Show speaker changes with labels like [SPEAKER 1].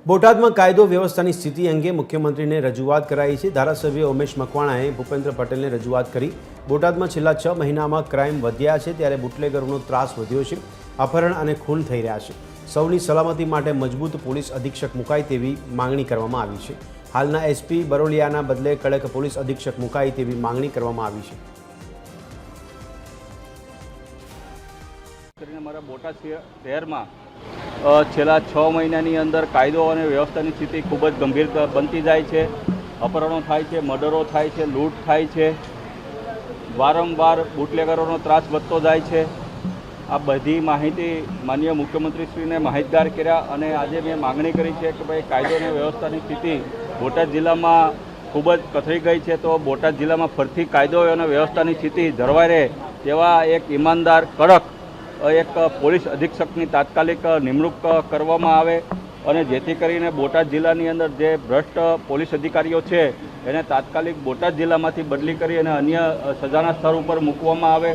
[SPEAKER 1] બોટાદમાં કાયદો વ્યવસ્થાની સ્થિતિ અંગે મુખ્યમંત્રીને રજૂઆત કરાઈ છે। ધારાસભ્ય ઉમેશ મકવાણાએ ભૂપેન્દ્ર પટેલને રજૂઆત કરી। બોટાદમાં છેલ્લા 6 મહિનામાં ક્રાઇમ વધ્યા છે, ત્યારે બુટલેગરોનો ત્રાસ વધ્યો છે। અપહરણ અને ખૂન થઈ રહ્યા છે। સૌની સલામતી માટે મજબૂત પોલીસ અધિક્ષક મુકાય તેવી માંગણી કરવામાં આવી છે। હાલના એસપી બરોલિયાના બદલે કડક પોલીસ અધિક્ષક મુકાય તેવી માંગણી કરવામાં આવી છે।
[SPEAKER 2] અમારા બોટાદ શહેરમાં છેલ્લા 6 મહિનાની અંદર કાયદો અને વ્યવસ્થાની સ્થિતિ ખૂબ જ ગંભીર બનતી જાય છે। અપહરણો થાય છે, મર્ડરો થાય છે, લૂંટ થાય છે, વારંવાર બુટલેગરોનો ત્રાસ વધતો જાય છે। આ બધી માહિતી માનનીય મુખ્યમંત્રીશ્રીને માહિતગાર કર્યા અને આજે મેં માગણી કરી છે કે ભાઈ કાયદો અને વ્યવસ્થાની સ્થિતિ બોટાદ જિલ્લામાં ખૂબ જ કથળી ગઈ છે, તો બોટાદ જિલ્લામાં ફરીથી કાયદો અને વ્યવસ્થાની સ્થિતિ જળવાઈ રહે તેવા એક ઈમાનદાર કડક એક પોલીસ અધિક્ષકની તાત્કાલિક નિમણૂક કરવામાં આવે અને જેથી કરીને બોટાદ જિલ્લાની અંદર જે ભ્રષ્ટ પોલીસ અધિકારીઓ છે એને તાત્કાલિક બોટાદ જિલ્લામાંથી બદલી કરી અને અન્ય સજાના સ્થળ ઉપર મૂકવામાં આવે।